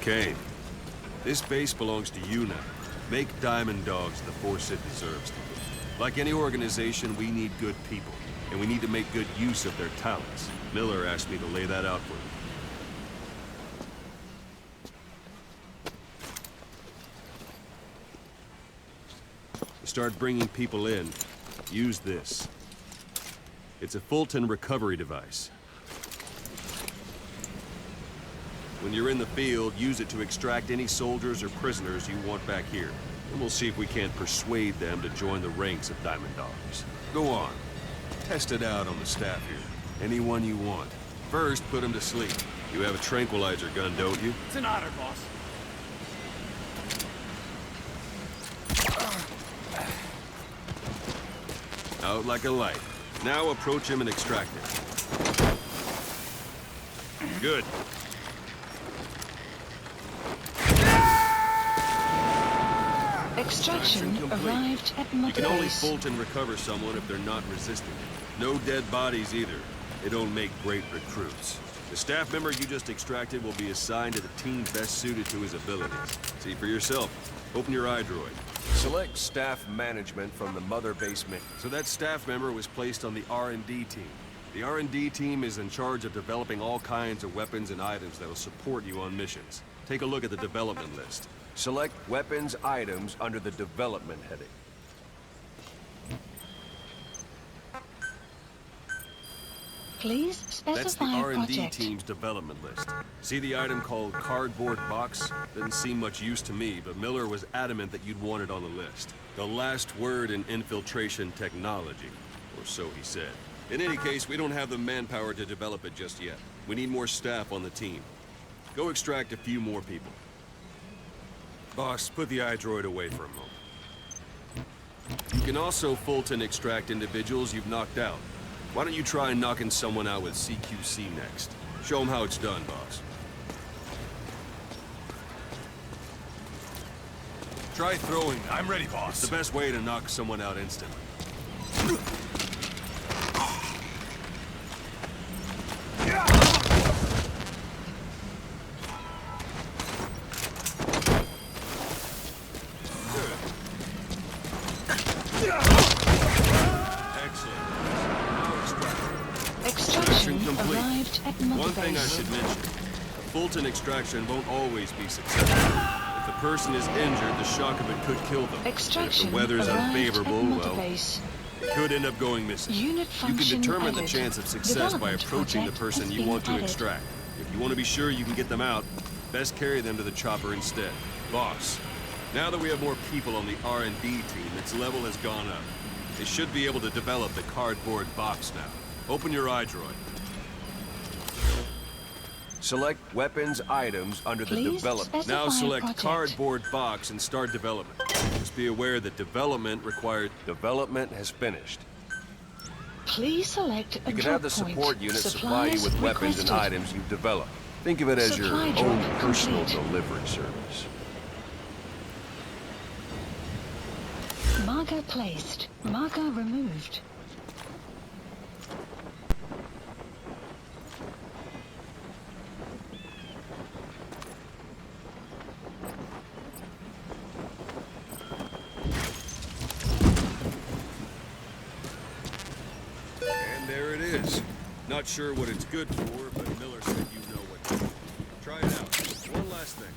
Kane, this base belongs to you now. Make Diamond Dogs the force it deserves to be. Like any organization, we need good people, and we need to make good use of their talents. Miller asked me to lay that out for you. Start bringing people in, use this. It's a Fulton recovery device. When you're in the field, use it to extract any soldiers or prisoners you want back here. And we'll see if we can't persuade them to join the ranks of Diamond Dogs. Go on. Test it out on the staff here. Anyone you want. First, put them to sleep. You have a tranquilizer gun, don't you? It's an honor, boss. Out like a light. Now approach him and extract him. Good. Extraction arrived at You Mother can only Base. Fulton recover someone if they're not resisting. No dead bodies either. They don't make great recruits. The staff member you just extracted will be assigned to the team best suited to his abilities. See for yourself. Open your iDroid. Select staff management from the Mother Base menu. So that staff member was placed on the R&D team. The R&D team is in charge of developing all kinds of weapons and items that will support you on missions. Take a look at the development list. Select weapons items under the development heading. Please That's the specify R&D project. team's development list. See the item called cardboard box? Didn't seem much use to me, but Miller was adamant that you'd want it on the list. The last word in infiltration technology, or so he said. In any case, we don't have the manpower to develop it just yet. We need more staff on the team. Go extract a few more people. Boss, put the iDroid away for a moment. You can also Fulton extract individuals you've knocked out. Why don't you try knocking someone out with CQC next? Show them how it's done, boss. Try throwing. I'm ready, boss. It's the best way to knock someone out instantly. Extraction complete. arrived at Mother One thing I Base. should mention. A Fulton extraction won't always be successful. If the person is injured, the shock of it could kill them. Extraction And if the weather's arrived unfavorable, at Mother well, Base. it could end up going missing. Unit You can function determine the added. chance of success by Development approaching the project person has you been want to added. extract. If you want to be sure you can get them out, best carry them to the chopper instead. Boss, now that we have more people on the R&D team, its level has gone up. They should be able to develop the cardboard box now. Open your iDroid. Select weapons items under the Please development. specify Now select project. cardboard box and start development. Just be aware that development requires... Development has finished. Please select a You can drop have the point. support unit supply you Supplies with weapons and requested. items you've developed. Think of it as your Supply own drop personal complete. delivery service. Marker placed. Marker removed. And there it is. Not sure what it's good for, but Miller said you know what to do. Try it out. One last thing.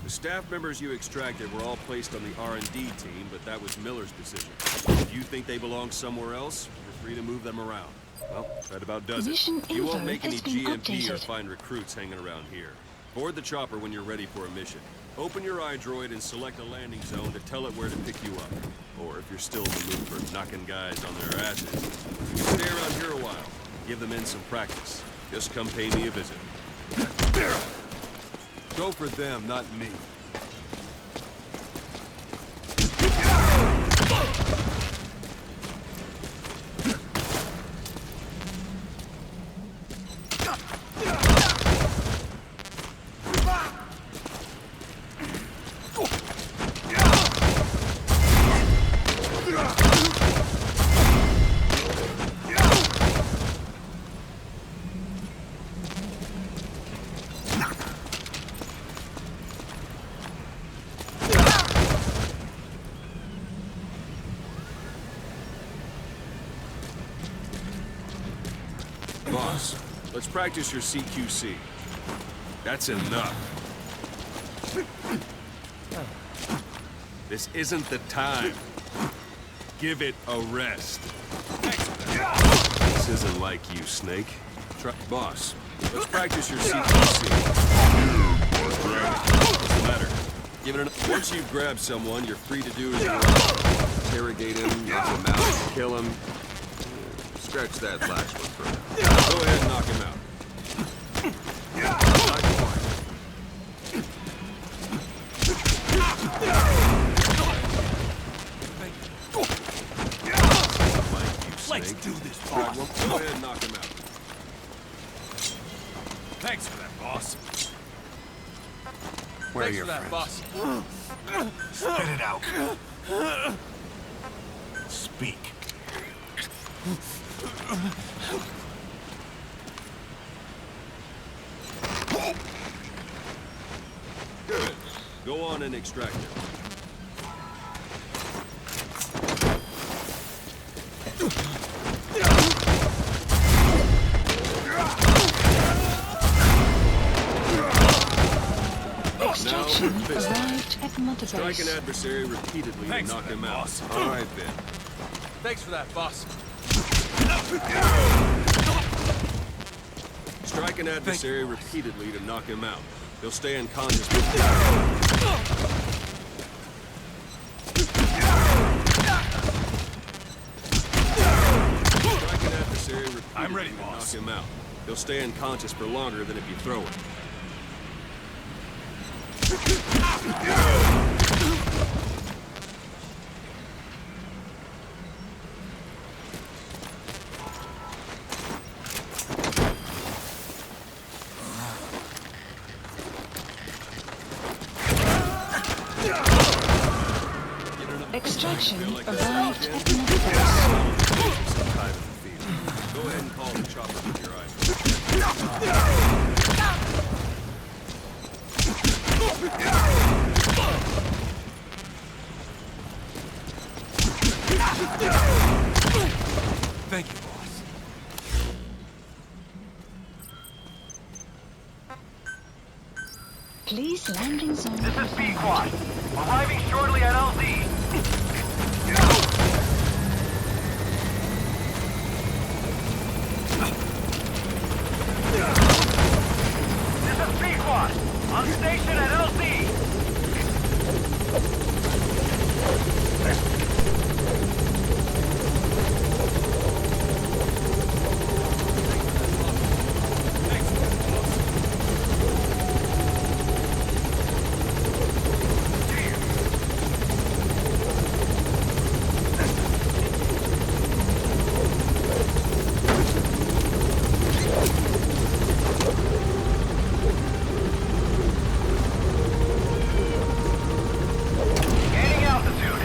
The staff members you extracted were all placed on the R&D team, but that was Miller's decision. If you think they belong somewhere else, you're free to move them around. Well, that about does Mission it. You won't info make any has been GMP or updated. find recruits hanging around here. Board the chopper when you're ready for a mission. Open your iDroid and select a landing zone to tell it where to pick you up. Or if you're still in the mood for knocking guys on their asses, you can stay around here a while. Give them in some practice. Just come pay me a visit. Go for them, not me. Boss, let's practice your CQC. That's enough. This isn't the time. Give it a rest. This isn't like you, Snake. Boss, let's practice your CQC. What's the matter? Give it Once you've grabbed someone, you're free to do as you want. Interrogate him, knock him out, kill him. Scratch that last one for now. Go ahead and knock him out. Let's do this, boss. All right, well, go ahead and knock him out. Thanks for that, boss. Where are Thanks your for that, friends? boss. Spit it out. Speak. Good. Go on and extract him. Extraction arrived at Mother Strike an Base. adversary repeatedly Thanks to knock for that, him out. boss. All right, then. Thanks for that, boss. Strike an adversary repeatedly to knock him out. He'll stay unconscious. Strike an adversary repeatedly I'm ready, to boss. knock him out. He'll stay unconscious for longer than if you throw him. Extraction Feel like arrived that's at Mother Base. some kind of fever. Go ahead and call the chopper with your eyes. Thank you, boss. Please landing zone. This is B-Quad. Arriving shortly at LZ. This is B-Quad. On station at LZ. Thanks for that, boss. Gaining altitude.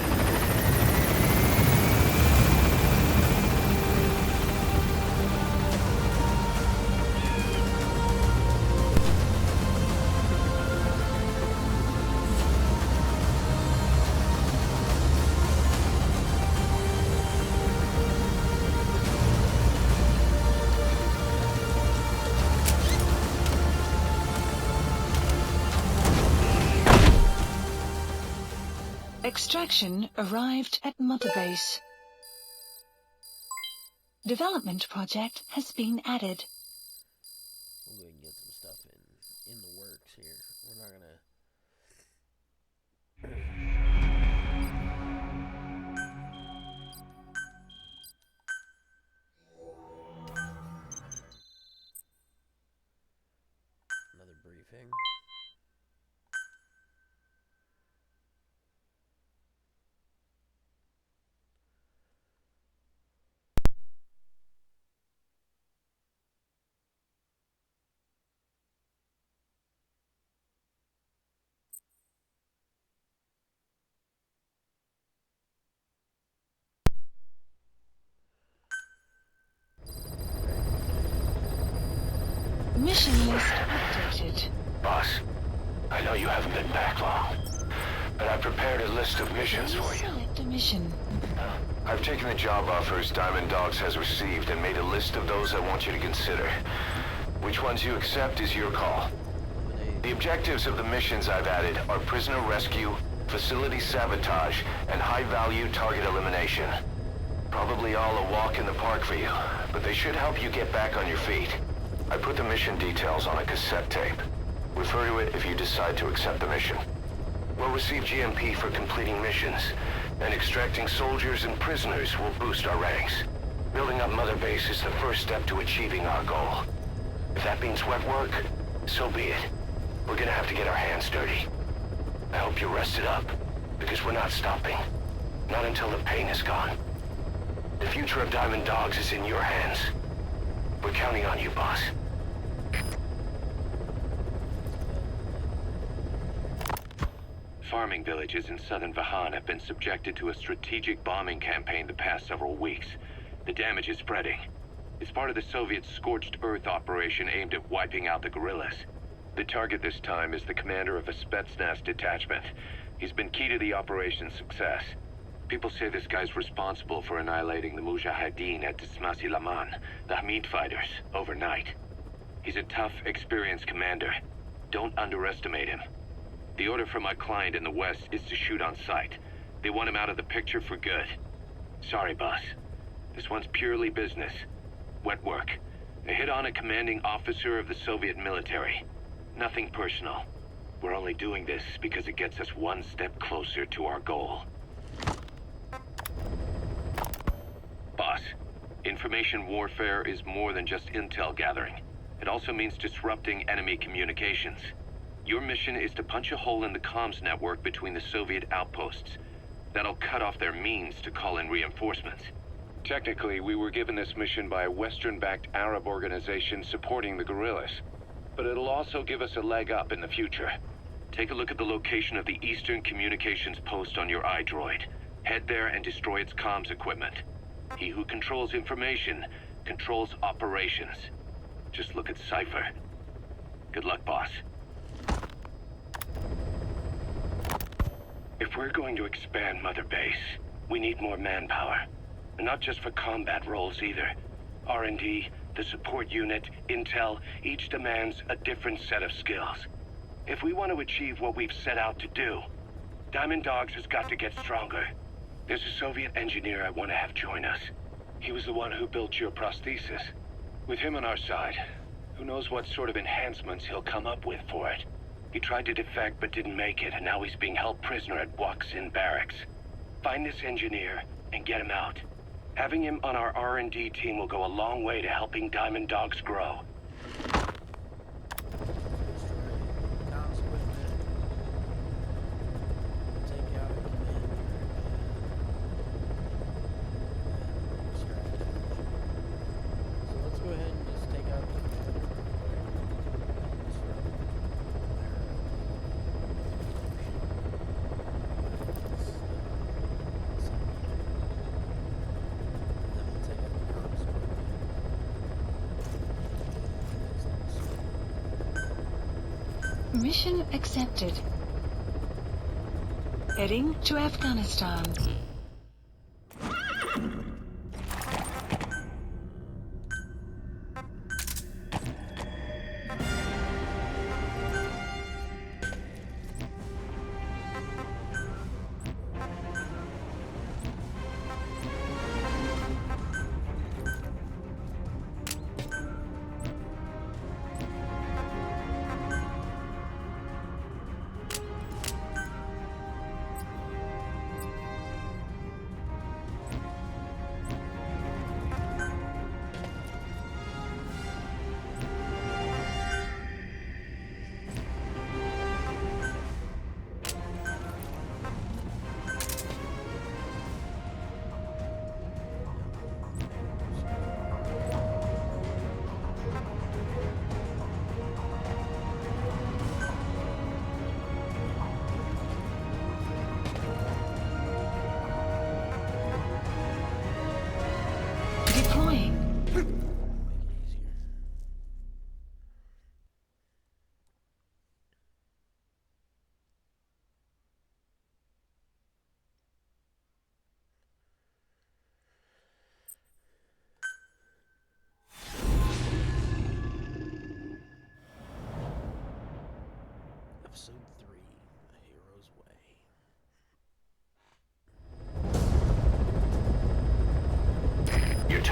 Extraction arrived at Mother Base. Development project has been added. We'll go ahead and get some stuff in the works here. We're not gonna. Another briefing. Mission list updated. Boss, I know you haven't been back long, but I prepared a list of missions Please for you. select a mission. I've taken the job offers Diamond Dogs has received and made a list of those I want you to consider. Which ones you accept is your call. The objectives of the missions I've added are prisoner rescue, facility sabotage, and high-value target elimination. Probably all a walk in the park for you, but they should help you get back on your feet. I put the mission details on a cassette tape. Refer to it if you decide to accept the mission. We'll receive GMP for completing missions, and extracting soldiers and prisoners will boost our ranks. Building up Mother Base is the first step to achieving our goal. If that means wet work, so be it. We're gonna have to get our hands dirty. I hope you're rested up, because we're not stopping. Not until the pain is gone. The future of Diamond Dogs is in your hands. We're counting on you, boss. Farming villages in southern Vahan have been subjected to a strategic bombing campaign the past several weeks. The damage is spreading. It's part of the Soviet Scorched Earth operation aimed at wiping out the guerrillas. The target this time is the commander of a Spetsnaz detachment. He's been key to the operation's success. People say this guy's responsible for annihilating the Mujahideen at Tismasi Laman, the Hamid fighters, overnight. He's a tough, experienced commander. Don't underestimate him. The order from my client in the west is to shoot on sight. They want him out of the picture for good. Sorry, boss. This one's purely business. Wet work. A hit on a commanding officer of the Soviet military. Nothing personal. We're only doing this because it gets us one step closer to our goal. Boss, information warfare is more than just intel gathering. It also means disrupting enemy communications. Your mission is to punch a hole in the comms network between the Soviet outposts. That'll cut off their means to call in reinforcements. Technically, we were given this mission by a Western-backed Arab organization supporting the guerrillas. But it'll also give us a leg up in the future. Take a look at the location of the Eastern Communications Post on your iDroid. Head there and destroy its comms equipment. He who controls information controls operations. Just look at Cypher. Good luck, boss. If we're going to expand Mother Base, we need more manpower. And not just for combat roles either. R&D, the support unit, intel, each demands a different set of skills. If we want to achieve what we've set out to do, Diamond Dogs has got to get stronger. There's a Soviet engineer I want to have join us. He was the one who built your prosthesis. With him on our side, who knows what sort of enhancements he'll come up with for it. He tried to defect but didn't make it, and now he's being held prisoner at Waksin Barracks. Find this engineer and get him out. Having him on our R&D team will go a long way to helping Diamond Dogs grow. Comms equipment. Take out a commander. So let's go ahead and just take out the commander. Mission accepted. Heading to Afghanistan.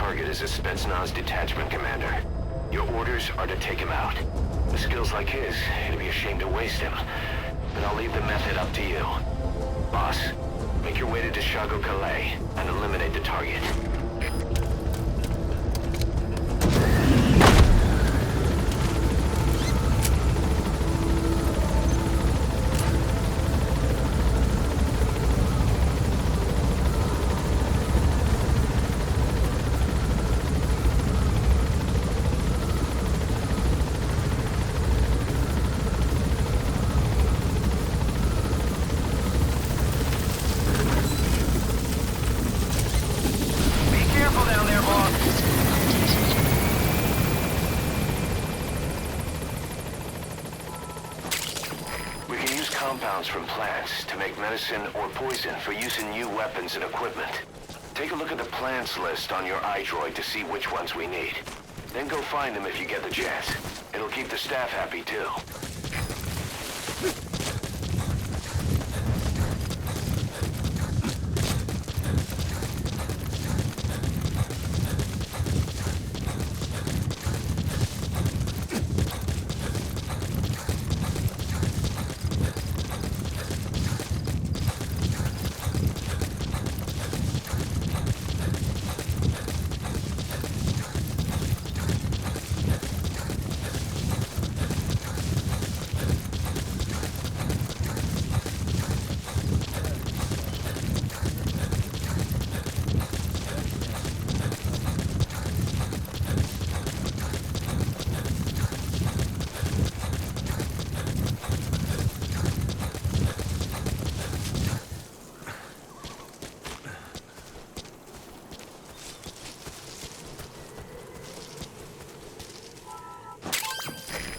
target is a Spetsnaz detachment commander. Your orders are to take him out. With skills like his, it'd be a shame to waste him. But I'll leave the method up to you. Boss, make your way to Deshago Calais and eliminate the target. Compounds from plants to make medicine or poison for use in new weapons and equipment. Take a look at the plants list on your iDroid to see which ones we need. Then go find them if you get the chance. It'll keep the staff happy too.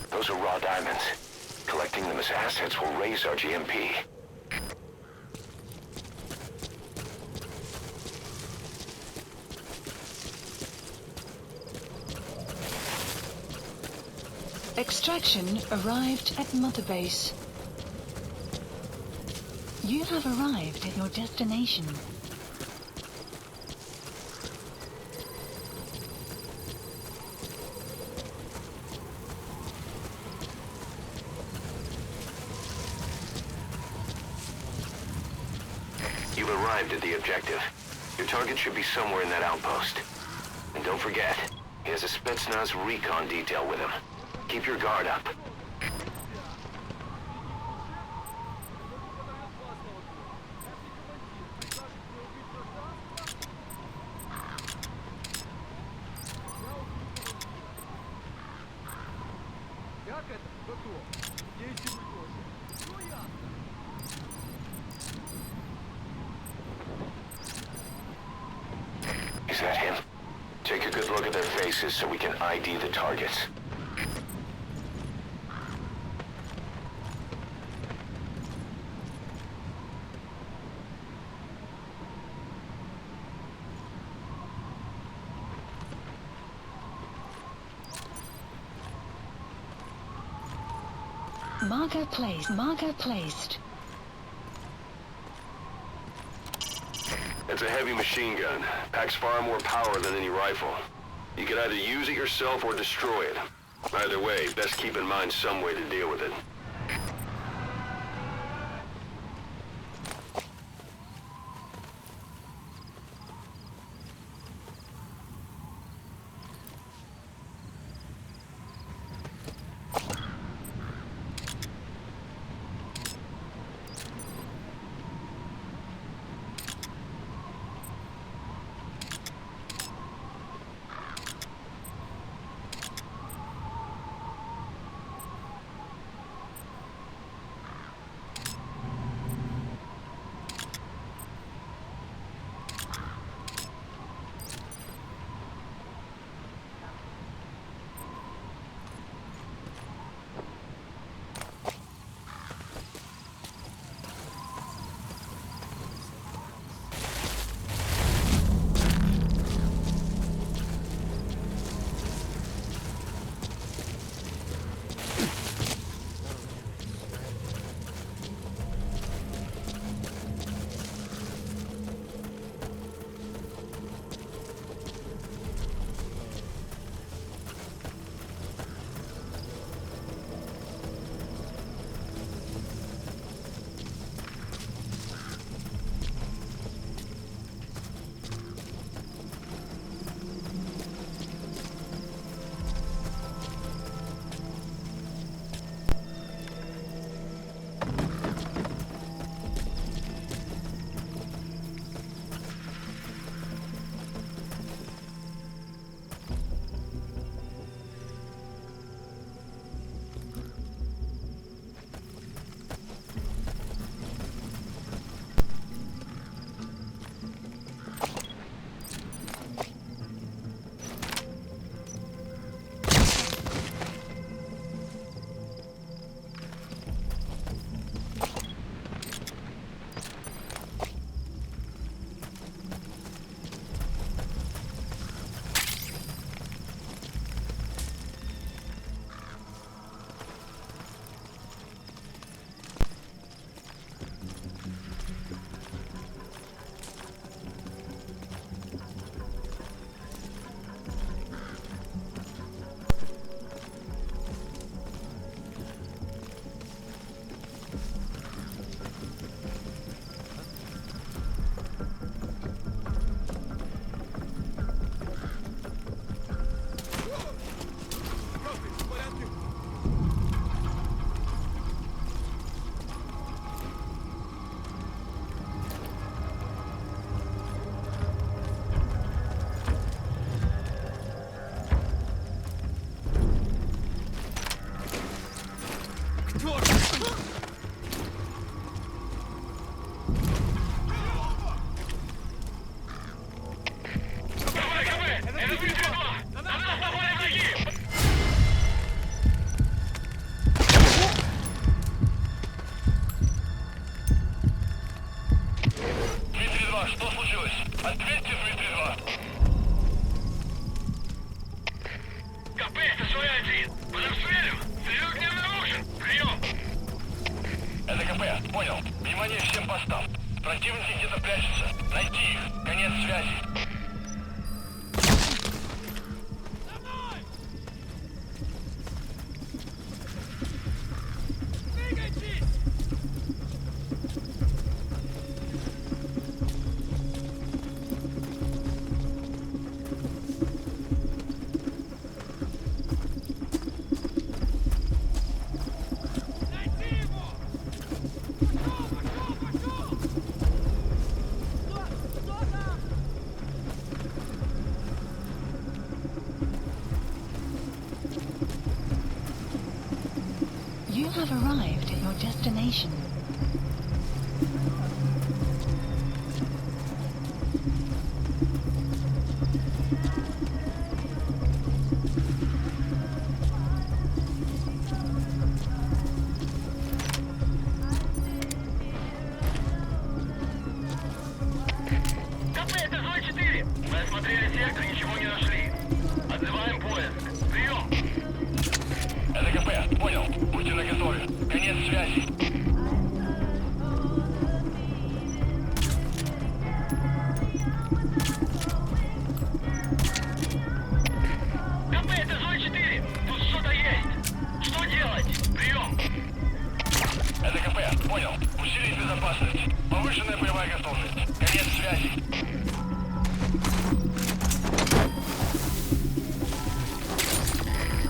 Those are raw diamonds. Collecting them as assets will raise our GMP. Extraction arrived at Mother Base. You have arrived at your destination. You've arrived at the objective. Your target should be somewhere in that outpost. And don't forget, he has a Spetsnaz recon detail with him. Keep your guard up. Is that him? Take a good look at their faces so we can ID the targets. Marker placed. Marker placed. It's a heavy machine gun. Packs far more power than any rifle. You can either use it yourself or destroy it. Either way, best keep in mind some way to deal with it. Внимание всем постам. Противники где-то прячутся. Найти их. Конец связи. You have arrived at your destination. КП, это Зой 4. Мы осмотрели сектор, ничего не нашли. Отзываем поиск. Прием. Это КП, понял. Будьте наготове. Конец связи. КП, это Зой 4. Тут что-то есть. Что делать? Прием. Это КП, понял. Усилить безопасность. Повышенная боевая готовность. Конец связи.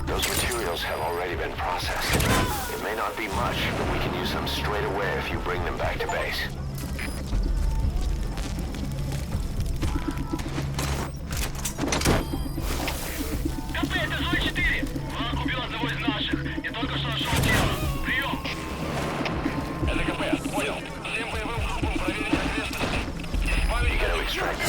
Those materials have already been processed. It may not be much, but we can use them straight away if you bring them back to base. КП, это Зой 4. Враг убил одного из наших. И только что нашел тело. Прием. Это КП, понял. Всем боевым группам проверить окрестности. Избавить You gotta extract them.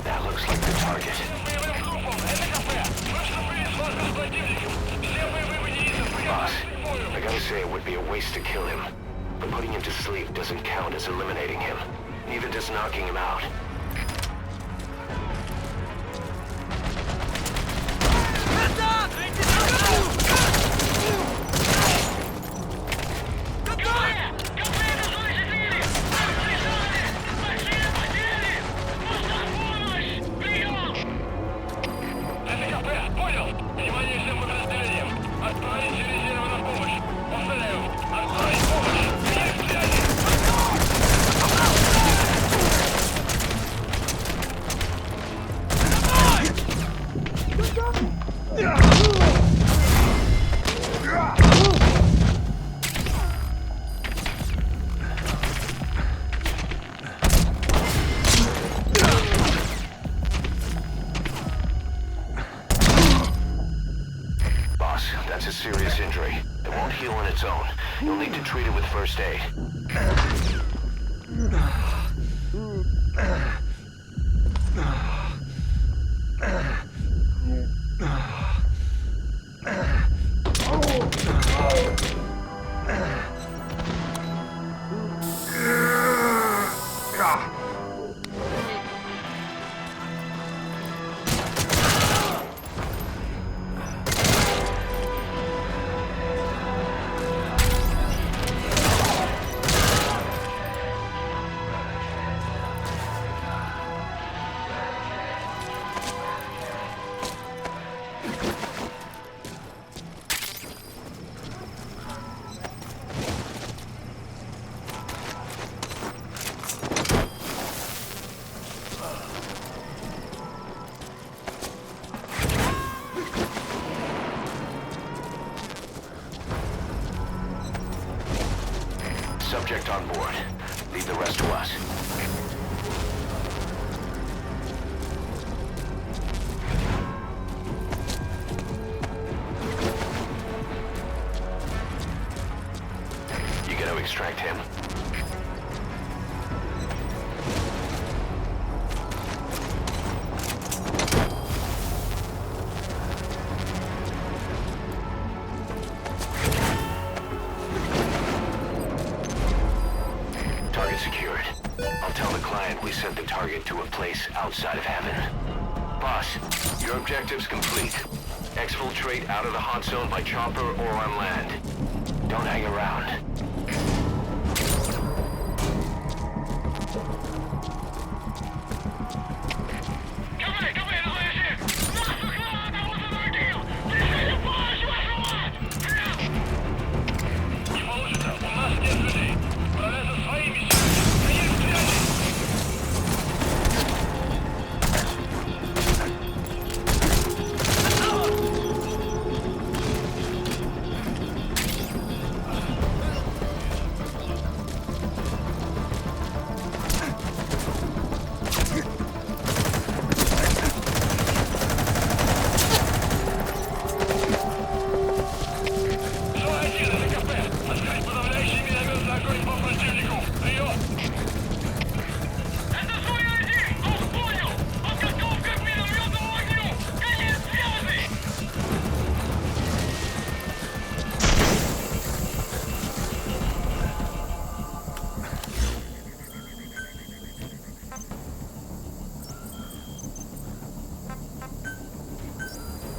That looks like the target. боевым группам. Это КП. Мы вступили в схватку с противником. Все боевые единицы Boss, приготовились к бою. I gotta say it would be a waste to kill him. But putting him to sleep doesn't count as eliminating him. Neither does knocking him out. Boss, that's a serious injury. It won't heal on its own. You'll need to treat it with first aid. Subject on board. Leave the rest to us. You gotta extract him. Target secured. I'll tell the client we sent the target to a place outside of heaven. Boss, your objective's complete. Exfiltrate out of the hot zone by chopper or on land. Don't hang around.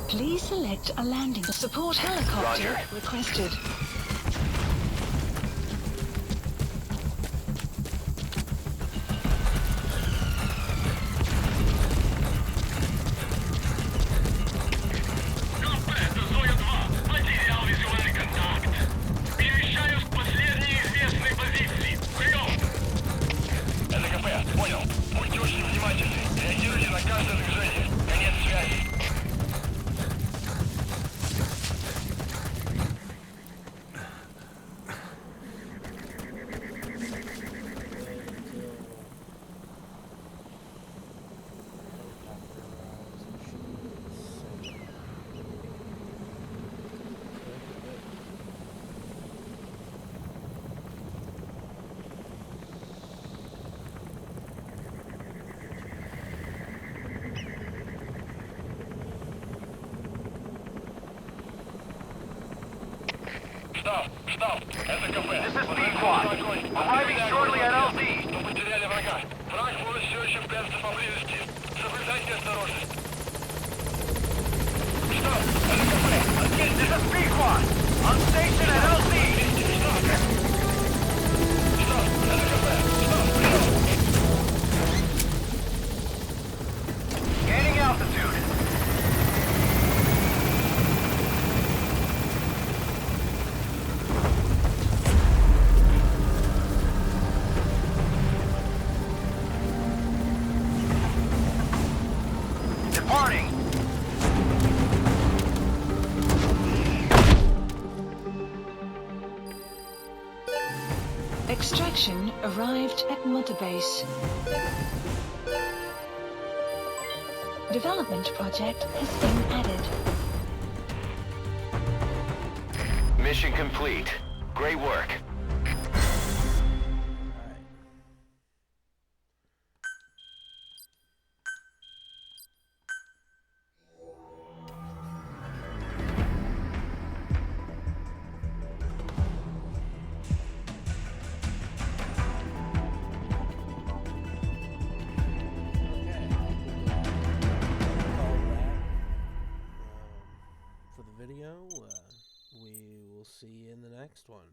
Please select a landing. Support helicopter Roger. requested. Stop! Это КП. This is B-Squad. Arriving shortly at LZ. Мы потеряли врага. Враг может все еще прятаться поблизости. Соблюдайте осторожность. Stop! Это КП. This is B-Squad. On station at LZ. Stop! Это КП. Gaining altitude. Departing. Extraction arrived at Mother Base. Development project has been added. Mission complete. Great work. For the video, we will see you in the next one.